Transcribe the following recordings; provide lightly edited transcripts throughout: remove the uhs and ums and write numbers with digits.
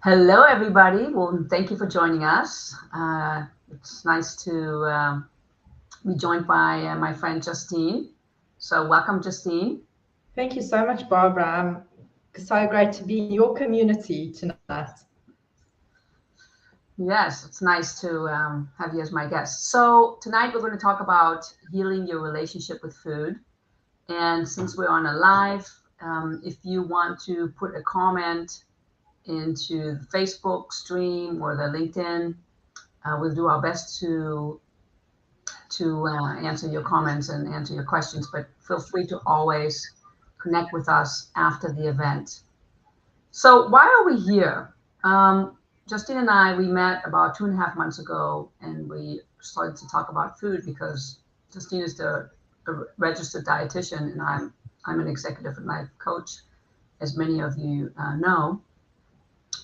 Hello, everybody. Well, thank you for joining us. It's nice to be joined by my friend Justine. So, welcome, Justine. Thank you so much, Barbara. So great to be in your community tonight. Yes, it's nice to have you as my guest. So, tonight we're going to talk about healing your relationship with food. And since we're on a live, if you want to put a comment into the Facebook stream or the LinkedIn, we'll do our best to answer your comments and answer your questions, but feel free to always connect with us after the event. So, why are we here? Justine and I, we met about 2.5 months ago, and we started to talk about food because Justine is the registered dietitian, and I'm an executive and life coach, as many of you know.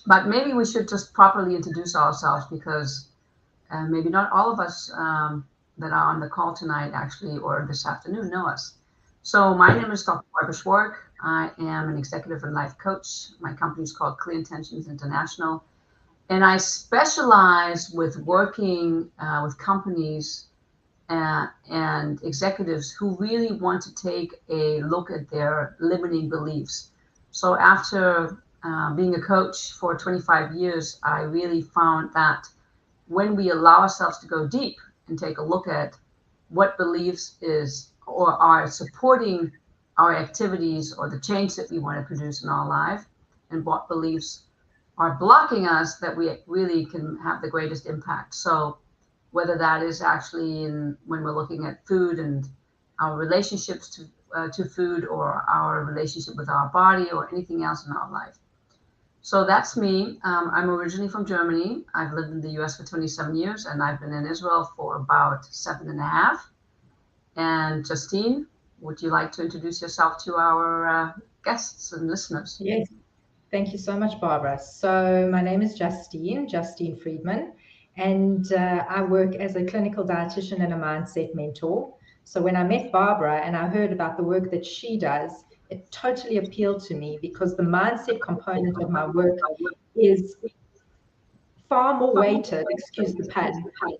But maybe we should just properly introduce ourselves because maybe not all of us that are on the call tonight actually or this afternoon know us. So my name is Dr. Barbara Schwark. I am an executive and life coach. My company is called Clear Intentions International. And I specialize with working with companies and executives who really want to take a look at their limiting beliefs. So after being a coach for 25 years, I really found that when we allow ourselves to go deep and take a look at what beliefs is or are supporting our activities or the change that we want to produce in our life, and what beliefs are blocking us, that we really can have the greatest impact. So whether that is actually in when we're looking at food and our relationships to food, or our relationship with our body, or anything else in our life. So that's me. I'm originally from Germany. I've lived in the US for 27 years, and I've been in Israel for about 7.5. And Justine, would you like to introduce yourself to our guests and listeners? Yes, thank you so much, Barbara. So my name is Justine Friedman, and I work as a clinical dietitian and a mindset mentor. So when I met Barbara and I heard about the work that she does, it totally appealed to me because the mindset component of my work is far more weighted, excuse the pun,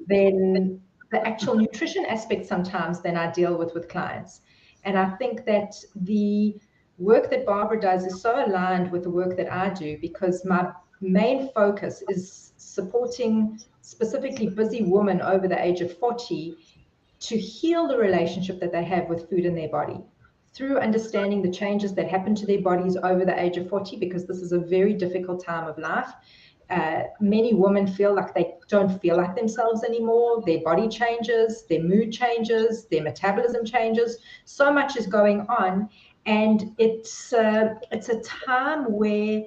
than the actual nutrition aspect sometimes than I deal with clients. And I think that the work that Barbara does is so aligned with the work that I do because my main focus is supporting specifically busy women over the age of 40 to heal the relationship that they have with food in their body through understanding the changes that happen to their bodies over the age of 40, because this is a very difficult time of life. Many women feel like they don't feel like themselves anymore. Their body changes, their mood changes, their metabolism changes. So much is going on, and it's a time where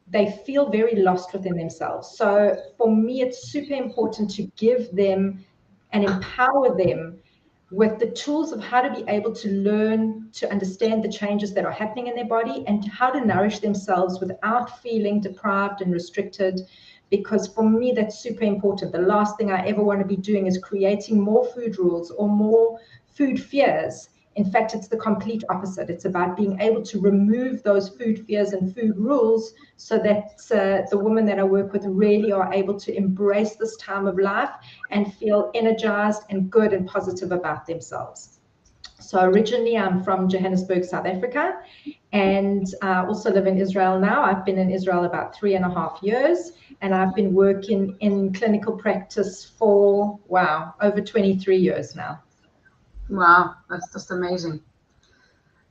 they feel very lost within themselves. So for me, it's super important to give them and empower them with the tools of how to be able to learn to understand the changes that are happening in their body and how to nourish themselves without feeling deprived and restricted. Because for me, that's super important. The last thing I ever want to be doing is creating more food rules or more food fears. In fact, it's the complete opposite. It's about being able to remove those food fears and food rules so that the women that I work with really are able to embrace this time of life and feel energized and good and positive about themselves. So originally I'm from Johannesburg, South Africa, and I also live in Israel now. I've been in Israel about 3.5 years, and I've been working in clinical practice for, wow, over 23 years now. Wow, that's just amazing.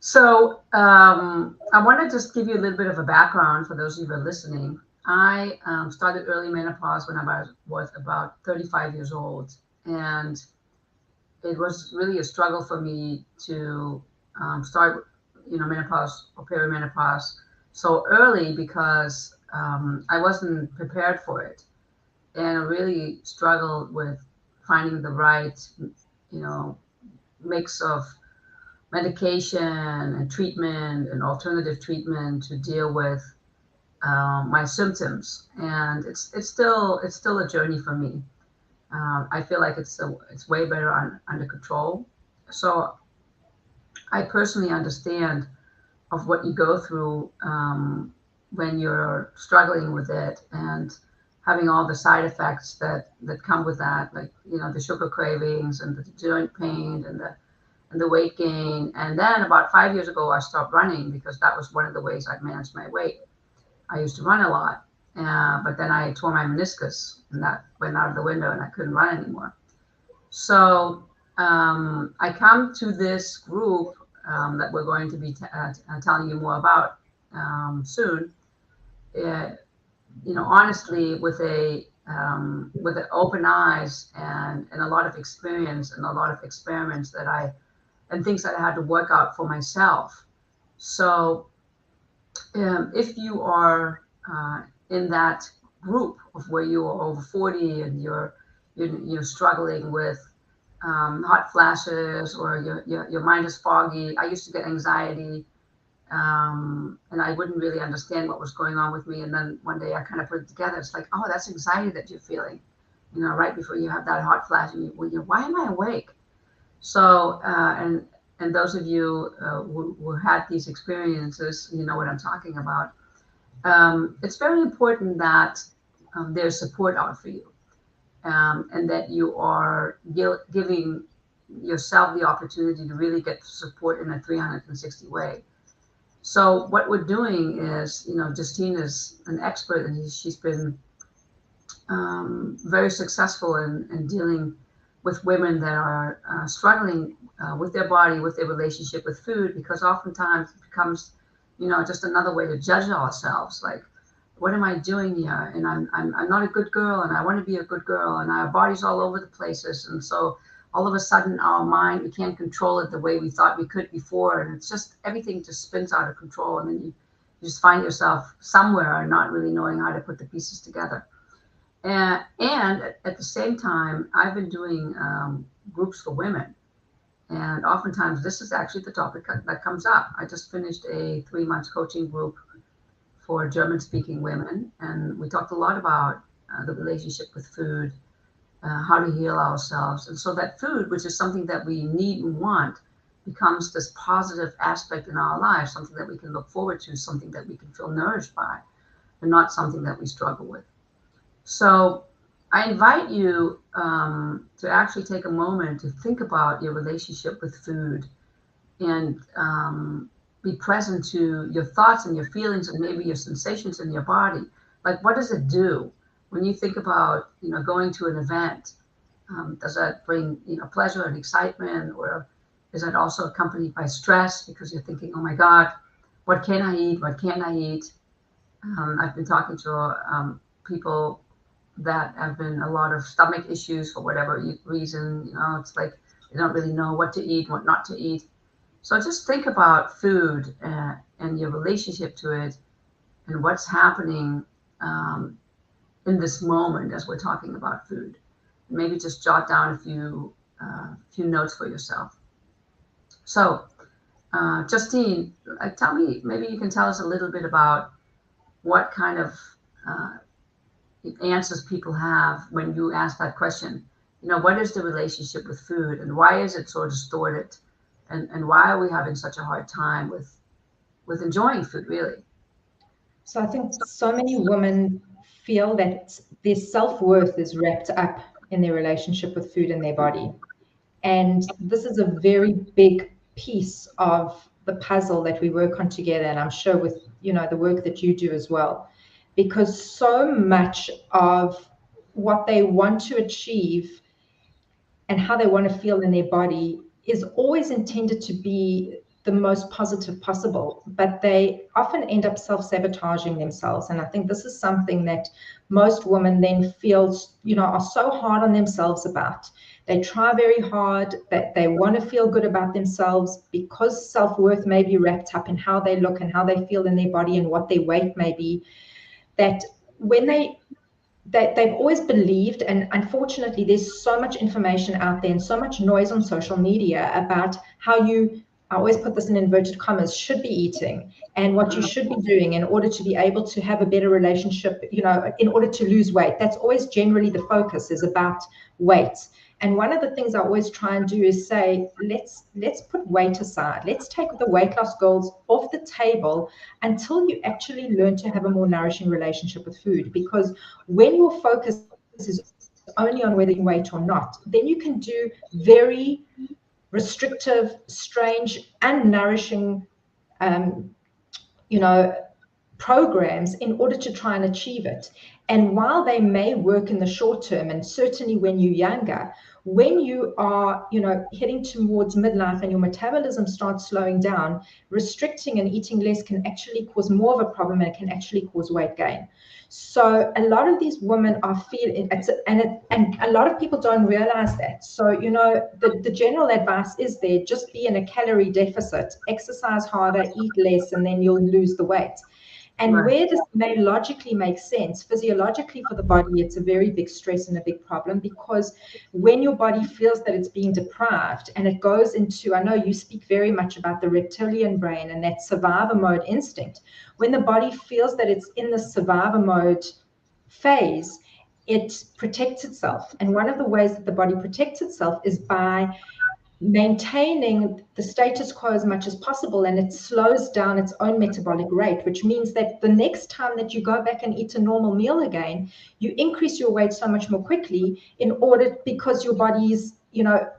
So I want to just give you a little bit of a background for those of you who are listening. I started early menopause when I was about 35 years old, and it was really a struggle for me to start, menopause or perimenopause so early because I wasn't prepared for it, and I really struggled with finding the right, mix of medication and treatment and alternative treatment to deal with my symptoms. And it's still a journey for me. I feel like it's way better under control. So I personally understand of what you go through when you're struggling with it and having all the side effects that come with that, like, the sugar cravings and the joint pain and the weight gain. And then about 5 years ago, I stopped running because that was one of the ways I managed my weight. I used to run a lot, but then I tore my meniscus and that went out of the window and I couldn't run anymore. So I come to this group that we're going to be telling you more about soon. Uh, honestly, with an open eyes and a lot of experience and a lot of experiments and things that I had to work out for myself. So if you are in that group of where you are over 40 and you're struggling with hot flashes, or your mind is foggy. I used to get anxiety, and I wouldn't really understand what was going on with me. And then one day I kind of put it together. It's like, oh, that's anxiety that you're feeling, right before you have that hot flash. And why am I awake? So, and those of you who had these experiences, you know what I'm talking about. It's very important that there's support out for you, and that you are giving yourself the opportunity to really get support in a 360 way. So what we're doing is, Justine is an expert, and she's been very successful in dealing with women that are struggling with their body, with their relationship with food, because oftentimes it becomes, just another way to judge ourselves. Like, what am I doing here? And I'm not a good girl, and I want to be a good girl, and our body's all over the places. And so all of a sudden our mind, we can't control it the way we thought we could before. And it's just, everything just spins out of control. And then you just find yourself somewhere not really knowing how to put the pieces together. And at the same time, I've been doing groups for women. And oftentimes this is actually the topic that comes up. I just finished a 3-month coaching group for German-speaking women. And we talked a lot about the relationship with food, how to heal ourselves. And so that food, which is something that we need and want, becomes this positive aspect in our lives, something that we can look forward to, something that we can feel nourished by, and not something that we struggle with. So I invite you to actually take a moment to think about your relationship with food, and be present to your thoughts and your feelings and maybe your sensations in your body. Like, what does it do when you think about, going to an event? Does that bring, pleasure and excitement, or is that also accompanied by stress because you're thinking, oh my God, what can I eat? What can't I eat? I've been talking to people that have been a lot of stomach issues for whatever reason. It's like they don't really know what to eat, what not to eat. So just think about food and your relationship to it, and what's happening in this moment as we're talking about food. Maybe just jot down a few notes for yourself. So, Justine, tell me, maybe you can tell us a little bit about what kind of answers people have when you ask that question. What is the relationship with food, and why is it so distorted? And why are we having such a hard time with enjoying food, really? So I think so many women feel that their self-worth is wrapped up in their relationship with food and their body. And this is a very big piece of the puzzle that we work on together. And I'm sure with, the work that you do as well, because so much of what they want to achieve and how they want to feel in their body is always intended to be the most positive possible, but they often end up self-sabotaging themselves. And I think this is something that most women then feel, are so hard on themselves about. They try very hard, that they want to feel good about themselves, because self-worth may be wrapped up in how they look and how they feel in their body and what their weight may be, that when they've always believed, and unfortunately there's so much information out there and so much noise on social media about how you, I always put this in inverted commas, should be eating, and what you should be doing in order to be able to have a better relationship, in order to lose weight. That's always generally the focus, is about weight. And one of the things I always try and do is say, let's put weight aside. Let's take the weight loss goals off the table until you actually learn to have a more nourishing relationship with food. Because when your focus is only on whether you gain weight or not, then you can do very restrictive, strange, unnourishing, um, you know, programs in order to try and achieve it. And while they may work in the short term, and certainly when you're younger, when you are, heading towards midlife and your metabolism starts slowing down, restricting and eating less can actually cause more of a problem, and it can actually cause weight gain. So a lot of these women are feeling and a lot of people don't realize that. So, the general advice is there, just be in a calorie deficit, exercise harder, eat less, and then you'll lose the weight. And Right. where this may logically make sense, physiologically for the body, it's a very big stress and a big problem, because when your body feels that it's being deprived and it goes into, I know you speak very much about the reptilian brain and that survivor mode instinct. When the body feels that it's in the survivor mode phase, it protects itself. And one of the ways that the body protects itself is by maintaining the status quo as much as possible, and it slows down its own metabolic rate, which means that the next time that you go back and eat a normal meal again, you increase your weight so much more quickly, because your body is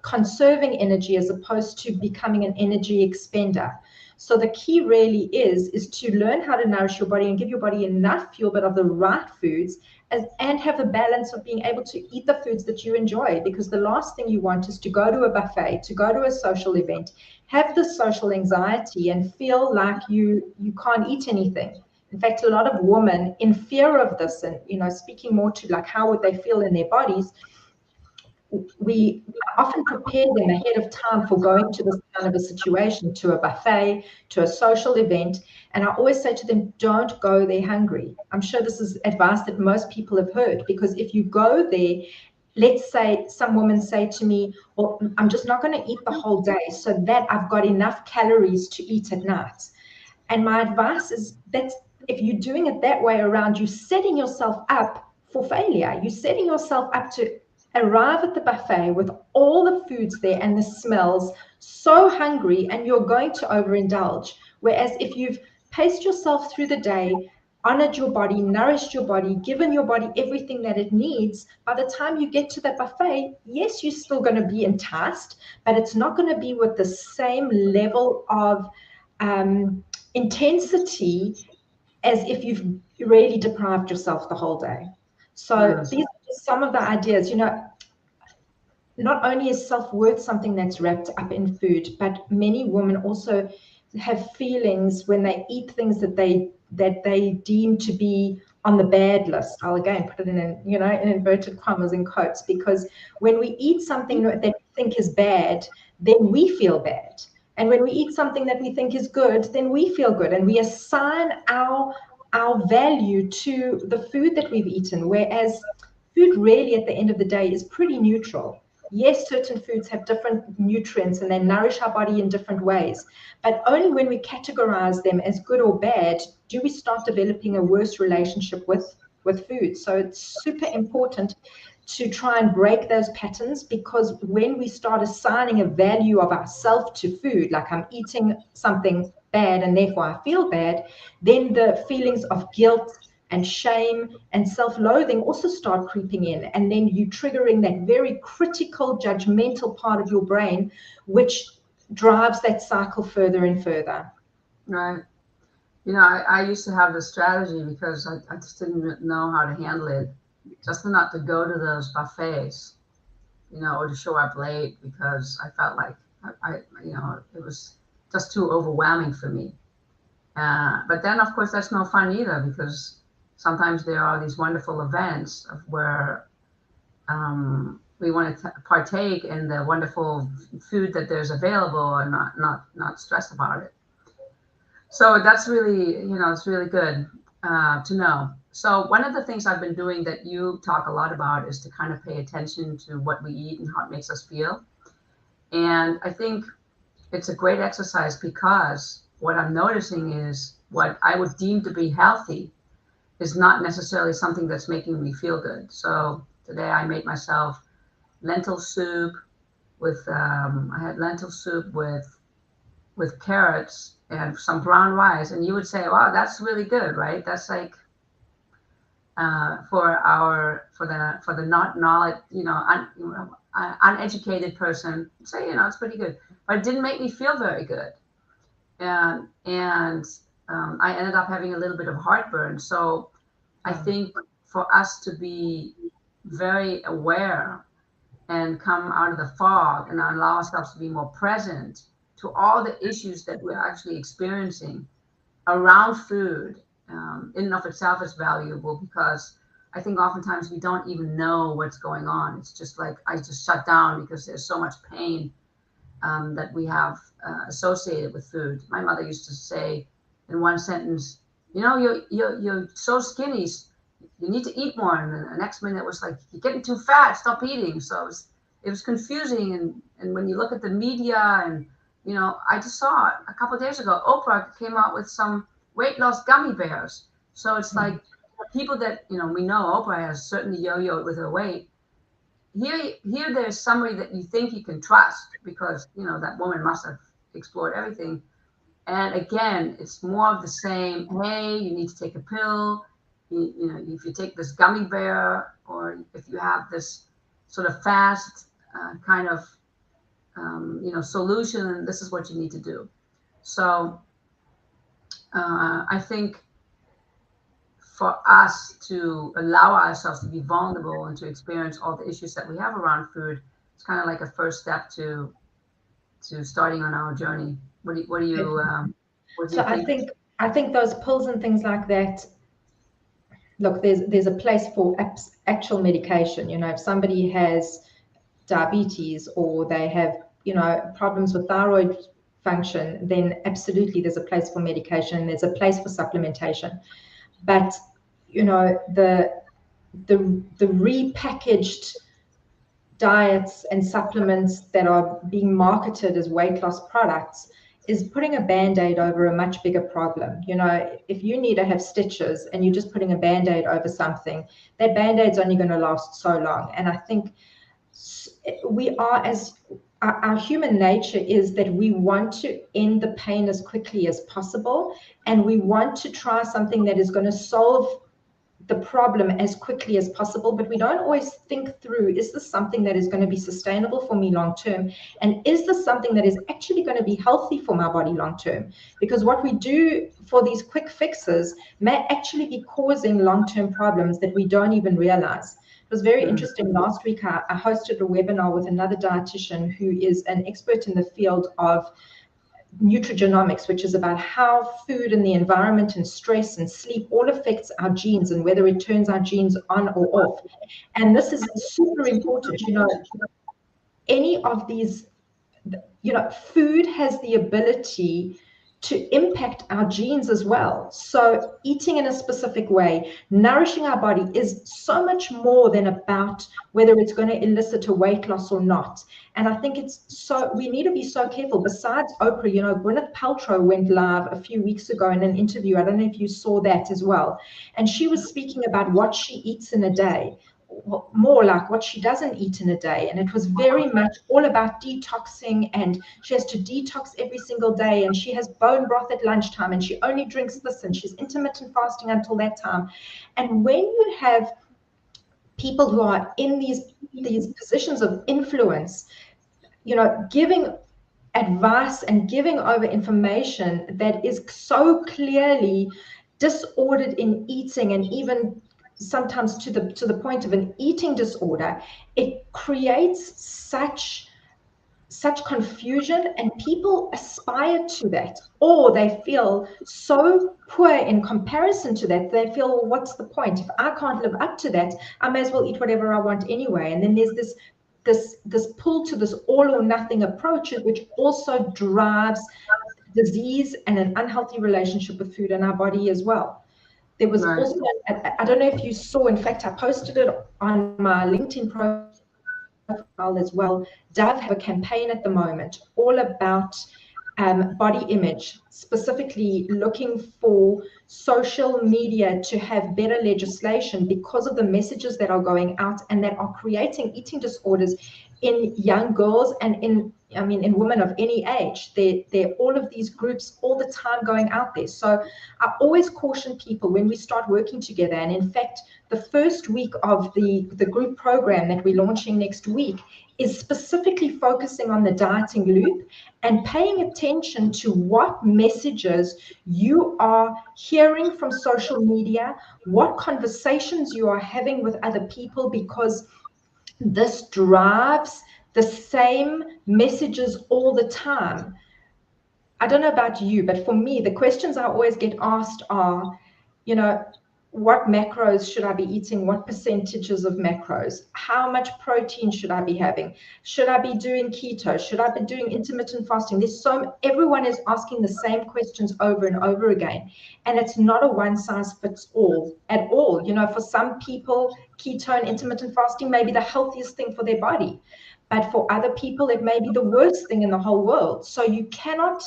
conserving energy as opposed to becoming an energy expender. So the key really is to learn how to nourish your body and give your body enough fuel, but of the right foods, and have a balance of being able to eat the foods that you enjoy. Because the last thing you want is to go to a buffet, to go to a social event, have the social anxiety and feel like you can't eat anything. In fact, a lot of women, in fear of this, and speaking more to like how would they feel in their bodies, we often prepare them ahead of time for going to this kind of a situation, to a buffet, to a social event. And I always say to them, don't go there hungry. I'm sure this is advice that most people have heard, because if you go there, let's say some women say to me, well, I'm just not going to eat the whole day so that I've got enough calories to eat at night. And my advice is that if you're doing it that way around, you're setting yourself up for failure. You're setting yourself up to arrive at the buffet with all the foods there and the smells, so hungry, and you're going to overindulge. Whereas if you've paced yourself through the day, honored your body, nourished your body, given your body everything that it needs, by the time you get to that buffet, yes, you're still going to be enticed, but it's not going to be with the same level of intensity as if you've really deprived yourself the whole day. So these are some of the ideas. Not only is self-worth something that's wrapped up in food, but many women also have feelings when they eat things that they deem to be on the bad list. I'll again put it in inverted commas and quotes, because when we eat something that we think is bad, then we feel bad. And when we eat something that we think is good, then we feel good, and we assign our value to the food that we've eaten, whereas food really at the end of the day is pretty neutral. Yes, certain foods have different nutrients and they nourish our body in different ways, but only when we categorize them as good or bad do we start developing a worse relationship with food. So it's super important to try and break those patterns, because when we start assigning a value of ourself to food, like I'm eating something bad and therefore I feel bad, then the feelings of guilt and shame and self-loathing also start creeping in, and then you triggering that very critical, judgmental part of your brain, which drives that cycle further and further. Right. I used to have this strategy because I just didn't know how to handle it, just not to go to those buffets, or to show up late, because I felt like it was just too overwhelming for me. But then, of course, that's no fun either, because sometimes there are these wonderful events where we want to partake in the wonderful food that there's available and not stress about it. So that's really, it's really good to know. So one of the things I've been doing that you talk a lot about is to kind of pay attention to what we eat and how it makes us feel. And I think it's a great exercise, because what I'm noticing is what I would deem to be healthy is not necessarily something that's making me feel good. So today I made myself lentil soup with I had lentil soup with carrots and some brown rice, and you would say, "Wow, that's really good, right?" That's like for the not knowledge, uneducated person, say, it's pretty good, but it didn't make me feel very good, and I ended up having a little bit of heartburn. So I think for us to be very aware and come out of the fog and allow ourselves to be more present to all the issues that we're actually experiencing around food, in and of itself is valuable, because I think oftentimes we don't even know what's going on. It's just like I just shut down because there's so much pain that we have associated with food. My mother used to say in one sentence, you're so skinny, you need to eat more. And then the next minute it was like, you're getting too fat, stop eating. So it was confusing. And when you look at the media, and, I just saw it a couple of days ago, Oprah came out with some weight loss gummy bears. So it's like people that, we know Oprah has certainly yo-yoed with her weight. Here there's somebody that you think you can trust, because that woman must have explored everything. And again, it's more of the same. Hey, you need to take a pill. If you take this gummy bear, or if you have this sort of fast kind of solution, and this is what you need to do. So I think for us to allow ourselves to be vulnerable and to experience all the issues that we have around food, it's kind of like a first step to starting on our journey. What do you So think? I think those pills and things like that. Look, there's a place for actual medication. If somebody has diabetes, or they have problems with thyroid function, then absolutely there's a place for medication, and there's a place for supplementation. But the repackaged diets and supplements that are being marketed as weight loss products is putting a band-aid over a much bigger problem. If you need to have stitches and you're just putting a band-aid over something, that band-aid's only going to last so long. And I think we are, as our human nature is, that we want to end the pain as quickly as possible, and we want to try something that is going to solve the problem as quickly as possible, but we don't always think through, is this something that is going to be sustainable for me long term? And is this something that is actually going to be healthy for my body long term? Because what we do for these quick fixes may actually be causing long-term problems that we don't even realize. It was very interesting. Last week, I hosted a webinar with another dietitian who is an expert in the field of nutrigenomics, which is about how food and the environment and stress and sleep all affects our genes, and whether it turns our genes on or off. And this is super important. Any of these, food has the ability to impact our genes as well. So eating in a specific way, nourishing our body, is so much more than about whether it's going to elicit a weight loss or not. And I think we need to be so careful. Besides Oprah, Gwyneth Paltrow went live a few weeks ago in an interview. I don't know if you saw that as well. And she was speaking about what she eats in a day, more like what she doesn't eat in a day. And it was very much all about detoxing, and she has to detox every single day, and she has bone broth at lunchtime, and she only drinks this, and she's intermittent fasting until that time. And when you have people who are in these positions of influence, giving advice and giving over information that is so clearly disordered in eating, and even sometimes to the point of an eating disorder, it creates such confusion, and people aspire to that, or they feel so poor in comparison to that, they feel, well, what's the point? If I can't live up to that, I may as well eat whatever I want anyway. And then there's this pull to this all or nothing approach, which also drives disease and an unhealthy relationship with food and our body as well. There was also, I don't know if you saw, in fact, I posted it on my LinkedIn profile as well. Dove have a campaign at the moment all about body image, specifically looking for social media to have better legislation because of the messages that are going out and that are creating eating disorders in young girls and in women of any age. There are all of these groups all the time going out there. So I always caution people when we start working together. And in fact, the first week of the group program that we're launching next week is specifically focusing on the dieting loop and paying attention to what messages you are hearing from social media, what conversations you are having with other people, because this drives the same messages all the time. I don't know about you, but for me, the questions I always get asked are, what macros should I be eating? What percentages of macros? How much protein should I be having? Should I be doing keto? Should I be doing intermittent fasting? Everyone is asking the same questions over and over again. And it's not a one size fits all at all. For some people, keto and intermittent fasting may be the healthiest thing for their body. But for other people, it may be the worst thing in the whole world. So you cannot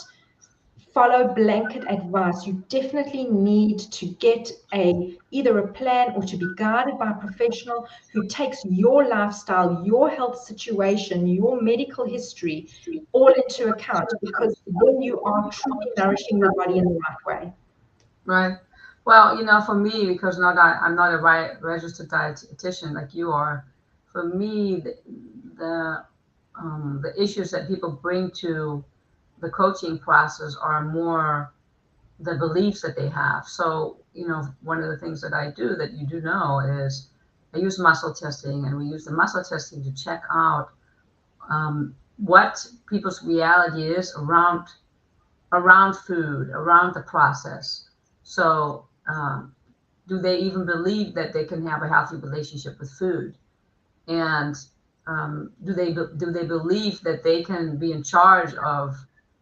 follow blanket advice. You definitely need to get either a plan or to be guided by a professional who takes your lifestyle, your health situation, your medical history all into account, because then you are truly nourishing your body in the right way. Right. Well, for me, because I'm not a registered dietitian like you are, for me, the issues that people bring to the coaching process are more the beliefs that they have. So, one of the things that I do that you do know is I use muscle testing, and we use the muscle testing to check out what people's reality is around food, around the process. So, do they even believe that they can have a healthy relationship with food? And do they believe that they can be in charge of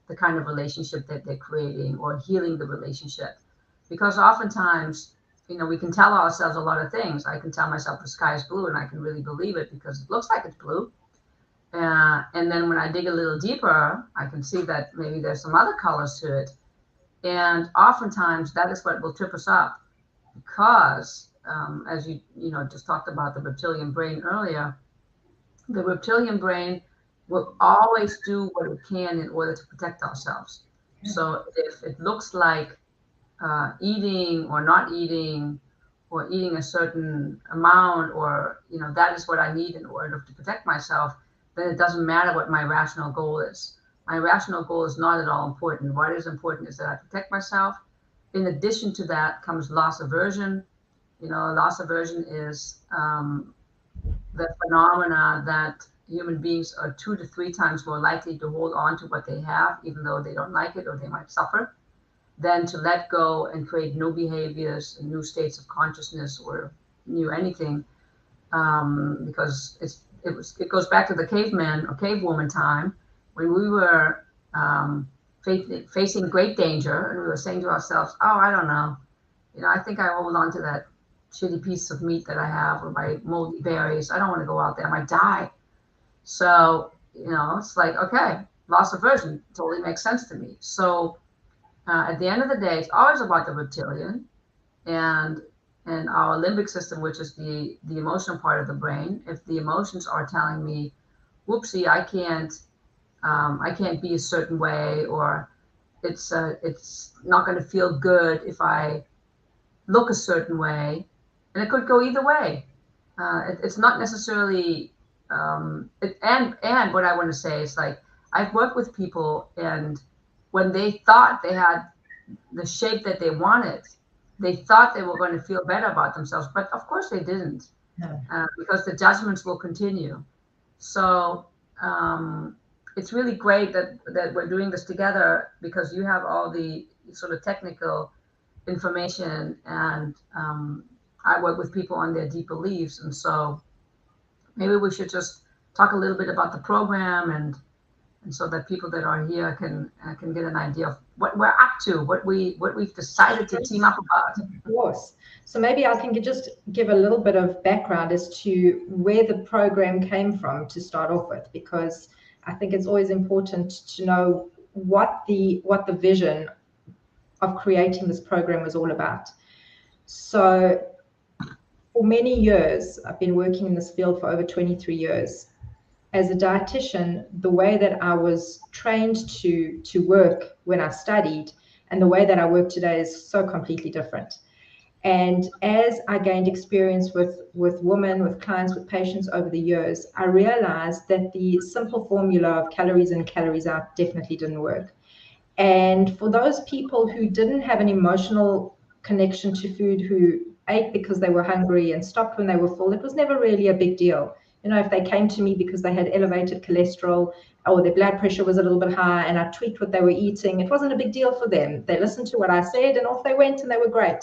the kind of relationship that they're creating or healing the relationship? Because oftentimes, we can tell ourselves a lot of things. I can tell myself the sky is blue, and I can really believe it because it looks like it's blue. And then when I dig a little deeper, I can see that maybe there's some other colors to it. And oftentimes that is what will trip us up, because as you just talked about the reptilian brain earlier, the reptilian brain will always do what it can in order to protect ourselves. So if it looks like eating or not eating, or eating a certain amount, or that is what I need in order to protect myself, then it doesn't matter what my rational goal is. My rational goal is not at all important. What is important is that I protect myself. In addition to that comes loss aversion. Loss aversion is the phenomena that human beings are 2 to 3 times more likely to hold on to what they have, even though they don't like it or they might suffer, than to let go and create new behaviors, new states of consciousness, or new anything. Because it goes back to the caveman or cavewoman time, when we were facing great danger, and we were saying to ourselves, "Oh, I don't know, I think I hold on to that shitty piece of meat that I have, or my moldy berries. I don't want to go out there. I might die." So, it's like, okay, loss aversion totally makes sense to me. So at the end of the day, it's always about the reptilian and our limbic system, which is the emotional part of the brain. If the emotions are telling me, whoopsie, I can't be a certain way, or it's not going to feel good if I look a certain way, and it could go either way. It's not necessarily, and what I want to say is, like, I've worked with people, and when they thought they had the shape that they wanted, they thought they were going to feel better about themselves, but of course they didn't. No. Because the judgments will continue. So it's really great that we're doing this together, because you have all the sort of technical information, and I work with people on their deep beliefs. And so maybe we should just talk a little bit about the program, and so that people that are here can get an idea of what we're up to, what we've decided to team up about. Of course. So maybe I can just give a little bit of background as to where the program came from to start off with, because I think it's always important to know what the vision of creating this program was all about. So for many years, I've been working in this field for over 23 years. As a dietitian, the way that I was trained to work when I studied and the way that I work today is so completely different. And as I gained experience with women, with clients, with patients over the years, I realized that the simple formula of calories in, calories out definitely didn't work. And for those people who didn't have an emotional connection to food, who ate because they were hungry and stopped when they were full, it was never really a big deal. You know, if they came to me because they had elevated cholesterol or their blood pressure was a little bit high and I tweaked what they were eating, it wasn't a big deal for them. They listened to what I said and off they went and they were great.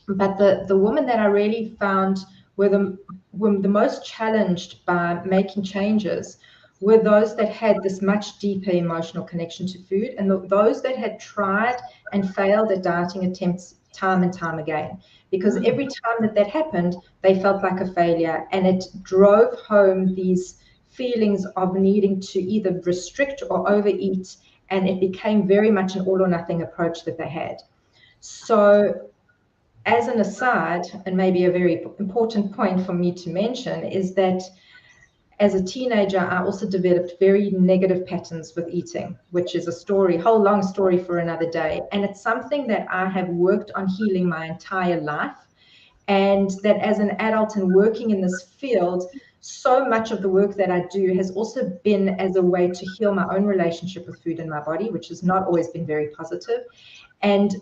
But the women that I really found were the most challenged by making changes were those that had this much deeper emotional connection to food, and those that had tried and failed at dieting attempts time and time again. Because every time that happened, they felt like a failure, and it drove home these feelings of needing to either restrict or overeat, and it became very much an all or nothing approach that they had. So as an aside, and maybe a very important point for me to mention, is that as a teenager, I also developed very negative patterns with eating, which is a whole long story for another day. And it's something that I have worked on healing my entire life. And that as an adult and working in this field, so much of the work that I do has also been as a way to heal my own relationship with food in my body, which has not always been very positive. And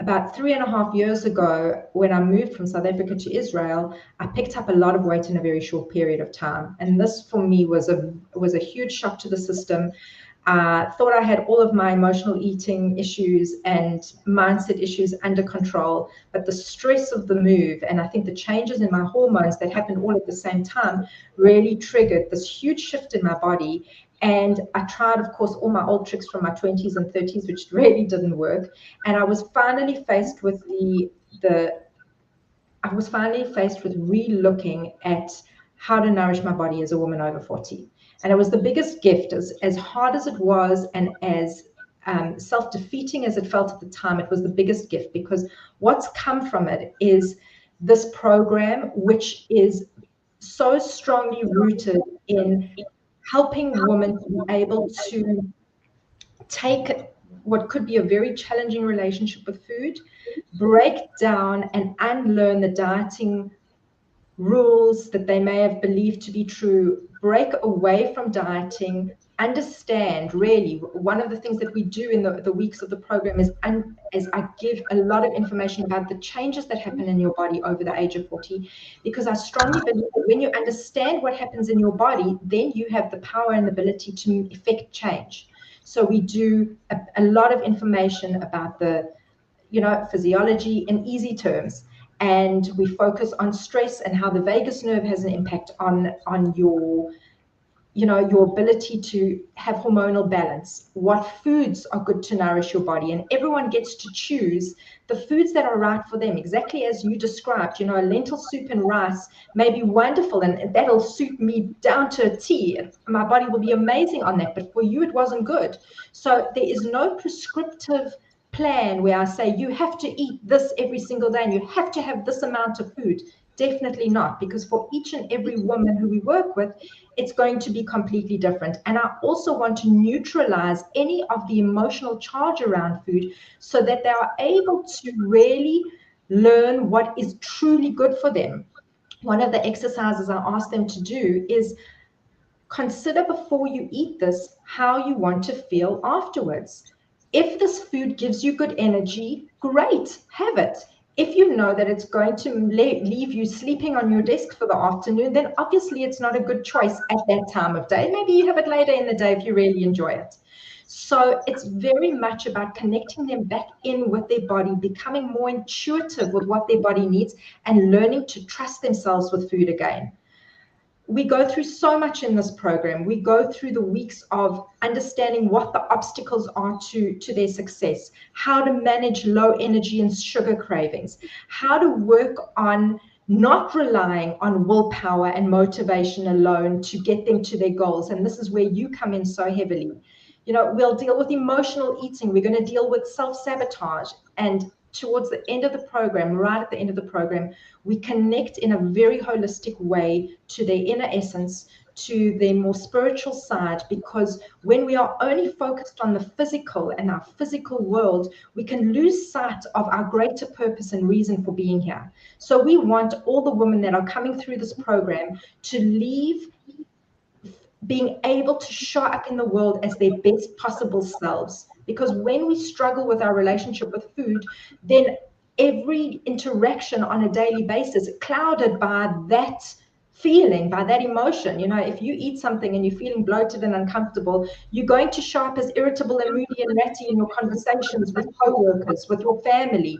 about 3.5 years ago, when I moved from South Africa to Israel, I picked up a lot of weight in a very short period of time. And this for me was a huge shock to the system. I thought I had all of my emotional eating issues and mindset issues under control, but the stress of the move, and I think the changes in my hormones that happened all at the same time, really triggered this huge shift in my body. And I tried, of course, all my old tricks from my 20s and 30s, which really didn't work. And I was finally faced with re-looking at how to nourish my body as a woman over 40. And it was the biggest gift. As hard as it was and as self-defeating as it felt at the time, it was the biggest gift, because what's come from it is this program, which is so strongly rooted in helping women to be able to take what could be a very challenging relationship with food, break down and unlearn the dieting rules that they may have believed to be true, break away from dieting, understand. Really, one of the things that we do in the weeks of the program is I give a lot of information about the changes that happen in your body over the age of 40, because I strongly believe that when you understand what happens in your body, then you have the power and the ability to effect change. So we do a lot of information about the physiology in easy terms, and we focus on stress and how the vagus nerve has an impact on your ability to have hormonal balance, what foods are good to nourish your body, and everyone gets to choose the foods that are right for them, exactly as you described. A lentil soup and rice may be wonderful, and that'll suit me down to a T. My body will be amazing on that, but for you, it wasn't good. So there is no prescriptive plan where I say you have to eat this every single day and you have to have this amount of food. Definitely not, because for each and every woman who we work with, it's going to be completely different. And I also want to neutralize any of the emotional charge around food so that they are able to really learn what is truly good for them. One of the exercises I ask them to do is consider before you eat this how you want to feel afterwards. If this food gives you good energy, great, have it. If you know that it's going to leave you sleeping on your desk for the afternoon, then obviously it's not a good choice at that time of day. Maybe you have it later in the day if you really enjoy it. So it's very much about connecting them back in with their body, becoming more intuitive with what their body needs, and learning to trust themselves with food again. We go through so much in this program. We go through the weeks of understanding what the obstacles are to their success, how to manage low energy and sugar cravings, how to work on not relying on willpower and motivation alone to get them to their goals. And this is where you come in so heavily. We'll deal with emotional eating. We're going to deal with self-sabotage. And towards the end of the program, right at the end of the program, we connect in a very holistic way to their inner essence, to their more spiritual side, because when we are only focused on the physical and our physical world, we can lose sight of our greater purpose and reason for being here. So we want all the women that are coming through this program to leave being able to show up in the world as their best possible selves. Because when we struggle with our relationship with food, then every interaction on a daily basis is clouded by that feeling, by that emotion. If you eat something and you're feeling bloated and uncomfortable, you're going to show up as irritable and moody and ratty in your conversations with co-workers, with your family.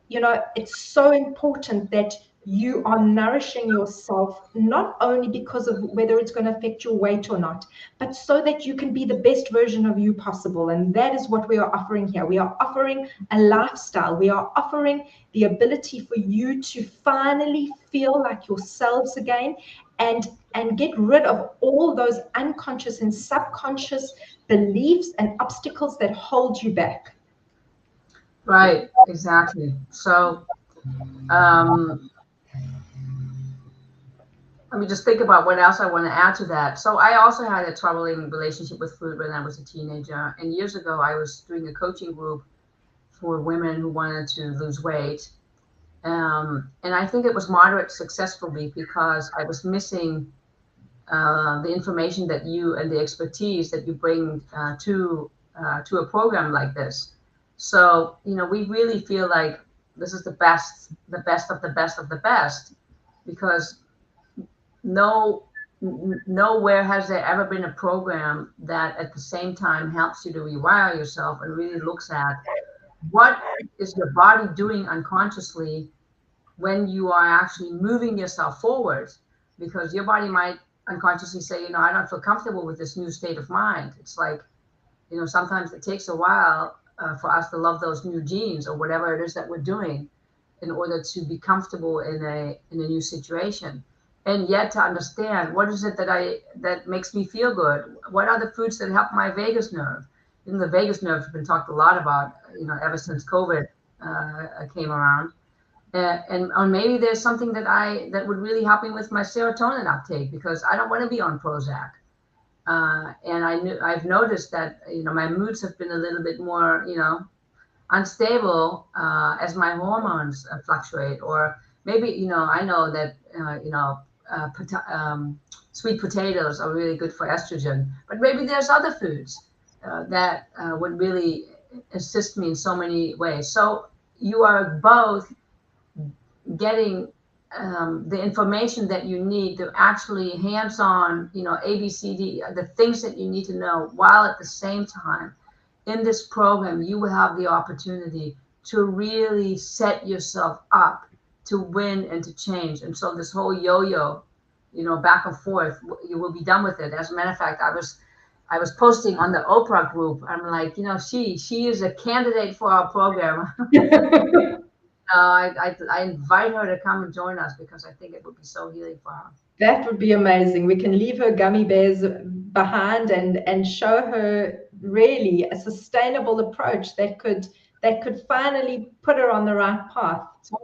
It's so important that you are nourishing yourself, not only because of whether it's going to affect your weight or not, but so that you can be the best version of you possible. And that is what we are offering here. We are offering a lifestyle. We are offering the ability for you to finally feel like yourselves again, and get rid of all those unconscious and subconscious beliefs and obstacles that hold you back. Right, exactly. So let me just think about what else I want to add to that. So I also had a troubling relationship with food when I was a teenager. And years ago, I was doing a coaching group for women who wanted to lose weight. And I think it was moderate successfully because I was missing the information that you and the expertise that you bring to a program like this. So, we really feel like this is the best of the best of the best, because no nowhere has there ever been a program that at the same time helps you to rewire yourself and really looks at what is your body doing unconsciously when you are actually moving yourself forward, because your body might unconsciously say, I don't feel comfortable with this new state of mind. It's like, sometimes it takes a while for us to love those new genes or whatever it is that we're doing in order to be comfortable in a new situation. And yet to understand what is it that makes me feel good? What are the foods that help my vagus nerve? The vagus nerve has been talked a lot about, ever since COVID came around. And maybe there's something that would really help me with my serotonin uptake, because I don't want to be on Prozac. And I've noticed that my moods have been a little bit more unstable as my hormones fluctuate. Or maybe I know that sweet potatoes are really good for estrogen, but maybe there's other foods that would really assist me in so many ways. So you are both getting the information that you need to actually hands-on, ABCD, the things that you need to know, while at the same time in this program, you will have the opportunity to really set yourself up to win and to change. And so this whole yo-yo, back and forth, you will be done with it. As a matter of fact, I was posting on the Oprah group. I'm like, she is a candidate for our program. I invite her to come and join us, because I think it would be so healing for her. That would be amazing. We can leave her gummy bears behind and show her really a sustainable approach that could finally put her on the right path.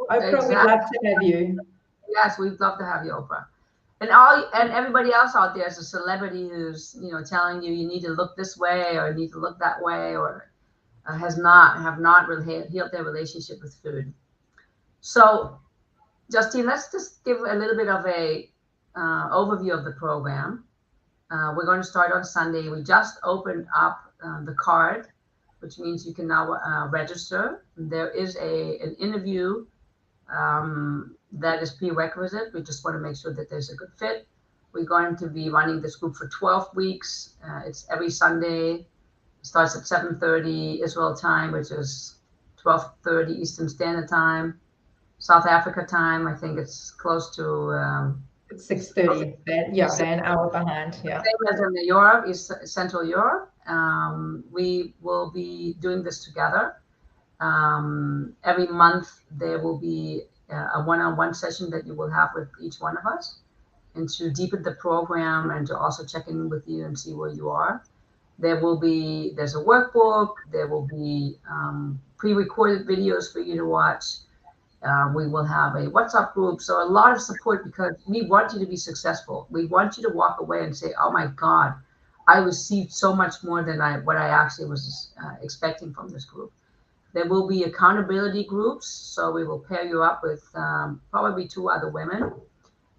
Oprah, Exactly. we'd love to have you. Yes, we'd love to have you, Oprah. And everybody else out there is a celebrity who's telling you need to look this way or need to look that way, or have not really healed their relationship with food. So, Justine, let's just give a little bit of a overview of the program. We're going to start on Sunday. We just opened up the card, which means you can now register. There is an interview that is prerequisite. We just want to make sure that there's a good fit. We're going to be running this group for 12 weeks. It's every Sunday. It starts at 7:30 Israel time, which is 12:30 Eastern Standard Time. South Africa time, I think it's close to 6:30. Yeah, they're an hour behind. Yeah. Same as in Europe, Central Europe. We will be doing this together. Every month there will be a one-on-one session that you will have with each one of us, and to deepen the program and to also check in with you and see where you are. There's a workbook, there will be pre-recorded videos for you to watch. We will have a WhatsApp group. So a lot of support because we want you to be successful. We want you to walk away and say, oh my God, I received so much more than what I actually was expecting from this group. There will be accountability groups. So we will pair you up with probably 2 other women.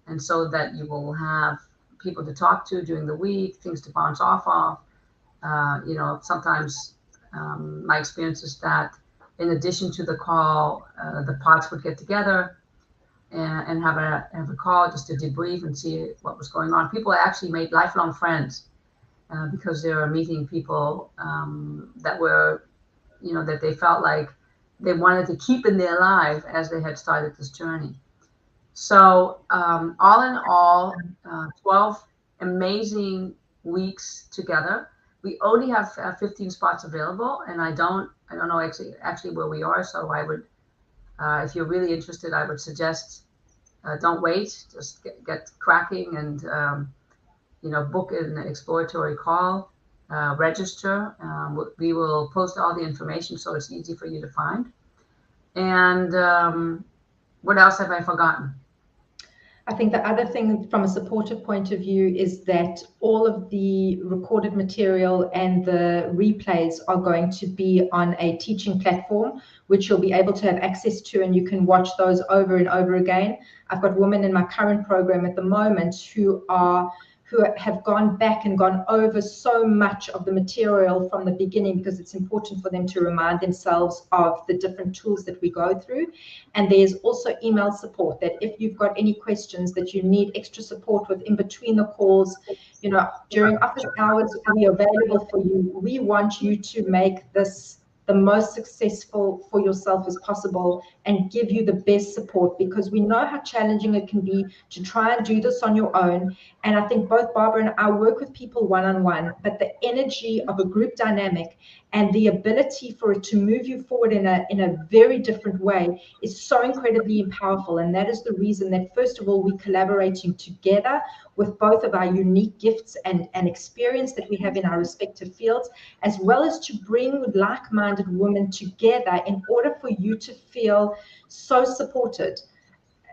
And so that you will have people to talk to during the week, things to bounce off of. Sometimes my experience is that in addition to the call, the pods would get together and have a call just to debrief and see what was going on. People actually made lifelong friends because they were meeting people that were, that they felt like they wanted to keep in their life as they had started this journey. So all in all, 12 amazing weeks together. We only have 15 spots available, and I don't know actually where we are. So I would, if you're really interested, I would suggest don't wait. Just get cracking and book an exploratory call, register. We will post all the information so it's easy for you to find. And what else have I forgotten? I think the other thing from a supportive point of view is that all of the recorded material and the replays are going to be on a teaching platform, which you'll be able to have access to, and you can watch those over and over again. I've got women in my current program at the moment who have gone back and gone over so much of the material from the beginning because it's important for them to remind themselves of the different tools that we go through. And there's also email support that if you've got any questions that you need extra support with in between the calls, during office hours, we're available for you. We want you to make this the most successful for yourself as possible and give you the best support, because we know how challenging it can be to try and do this on your own. And I think both Barbara and I work with people one-on-one, but the energy of a group dynamic and the ability for it to move you forward in a very different way is so incredibly powerful. And that is the reason that, first of all, we're collaborating together with both of our unique gifts and experience that we have in our respective fields, as well as to bring like-minded women together in order for you to feel so supported.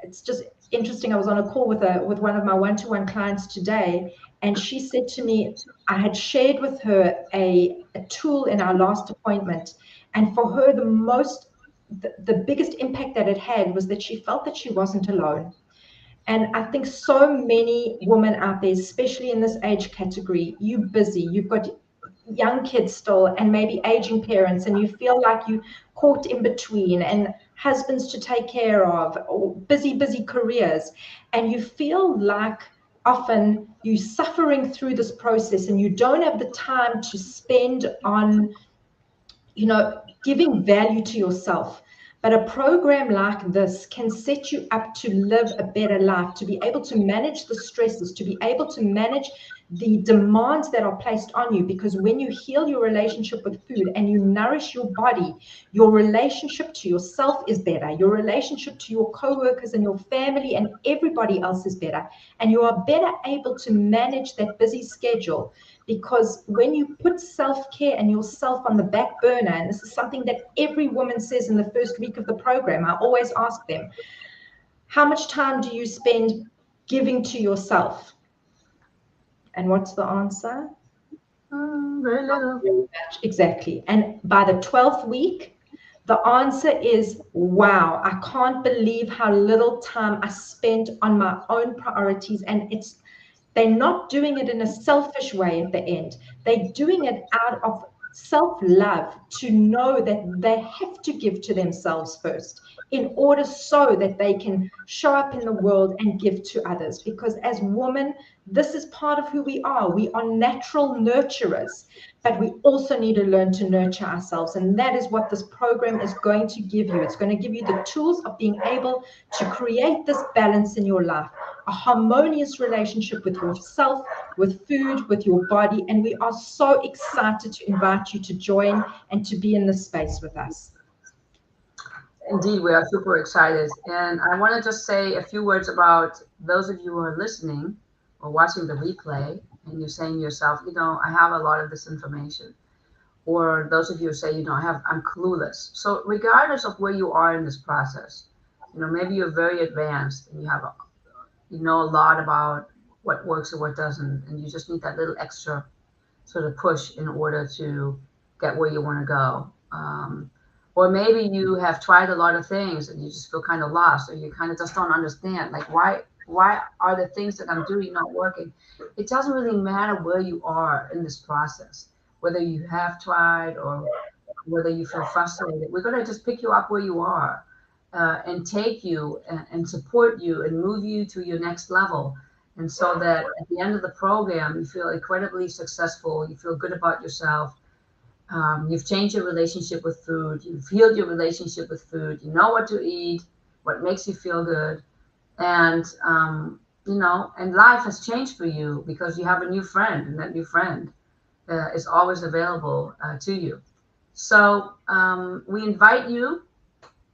It's just interesting. I was on a call with one of my one-to-one clients today, and she said to me, I had shared with her a tool in our last appointment, and for her the biggest impact that it had was that she felt that she wasn't alone. And I think so many women out there, especially in this age category, you're busy, you've got young kids still and maybe aging parents, and you feel like you caught in between, and husbands to take care of, or busy careers, and you feel like often you're suffering through this process and you don't have the time to spend on giving value to yourself. But a program like this can set you up to live a better life, to be able to manage the stresses, to be able to manage the demands that are placed on you. Because when you heal your relationship with food and you nourish your body, your relationship to yourself is better. Your relationship to your co-workers and your family and everybody else is better. And you are better able to manage that busy schedule. Because when you put self-care and yourself on the back burner, and this is something that every woman says in the first week of the program, I always ask them, how much time do you spend giving to yourself? And what's the answer? Very little. Very much, exactly. And by the 12th week, the answer is, wow, I can't believe how little time I spent on my own priorities. And they're not doing it in a selfish way at the end. They're doing it out of self-love, to know that they have to give to themselves first in order so that they can show up in the world and give to others. Because as women, this is part of who we are. We are natural nurturers, but we also need to learn to nurture ourselves. And that is what this program is going to give you. It's going to give you the tools of being able to create this balance in your life, a harmonious relationship with yourself, with food, with your body. And we are so excited to invite you to join and to be in this space with us. Indeed, we are super excited. And I want to just say a few words about those of you who are listening or watching the replay and you're saying to yourself, I have a lot of this information. Or those of you who say, I'm clueless. So regardless of where you are in this process, maybe you're very advanced and you know a lot about what works and what doesn't, and you just need that little extra sort of push in order to get where you want to go. Or maybe you have tried a lot of things and you just feel kind of lost, or you kind of just don't understand, like why are the things that I'm doing not working? It doesn't really matter where you are in this process, whether you have tried or whether you feel frustrated. We're going to just pick you up where you are, and take you and support you and move you to your next level. And so that at the end of the program, you feel incredibly successful, you feel good about yourself, you've changed your relationship with food, you've healed your relationship with food, you know what to eat, what makes you feel good. And, and life has changed for you because you have a new friend, and that new friend is always available to you. So we invite you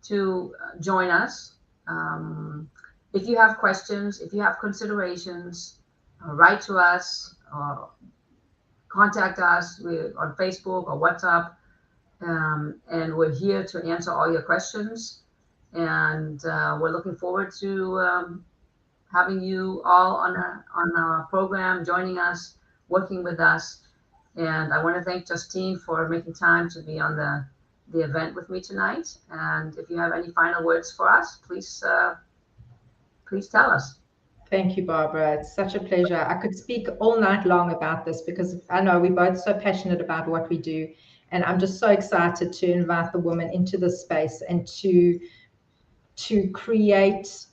to join us. If you have questions, if you have considerations, write to us or contact us on Facebook or WhatsApp, and we're here to answer all your questions. And we're looking forward to having you all on our program, joining us, working with us. And I want to thank Justine for making time to be on the event with me tonight. And if you have any final words for us, please tell us. Thank you, Barbara. It's such a pleasure. I could speak all night long about this because I know we're both so passionate about what we do. And I'm just so excited to invite the women into this space and to create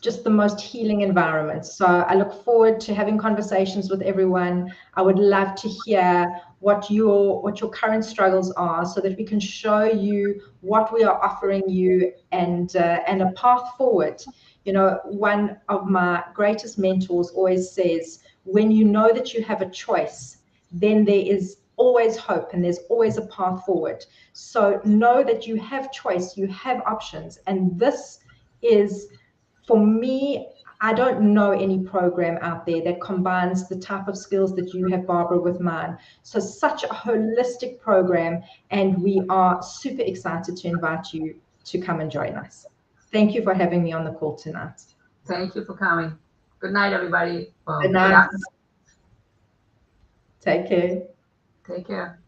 just the most healing environment. So I look forward to having conversations with everyone. I would love to hear what your current struggles are, so that we can show you what we are offering you and a path forward. One of my greatest mentors always says, when you know that you have a choice, then there is always hope and there's always a path forward. So know that you have choice, you have options, and this is, for me, I don't know any program out there that combines the type of skills that you have, Barbara, with mine. So such a holistic program, and we are super excited to invite you to come and join us. Thank you for having me on the call tonight. Thank you for coming. Good night, everybody. Good night. Take care. Take care.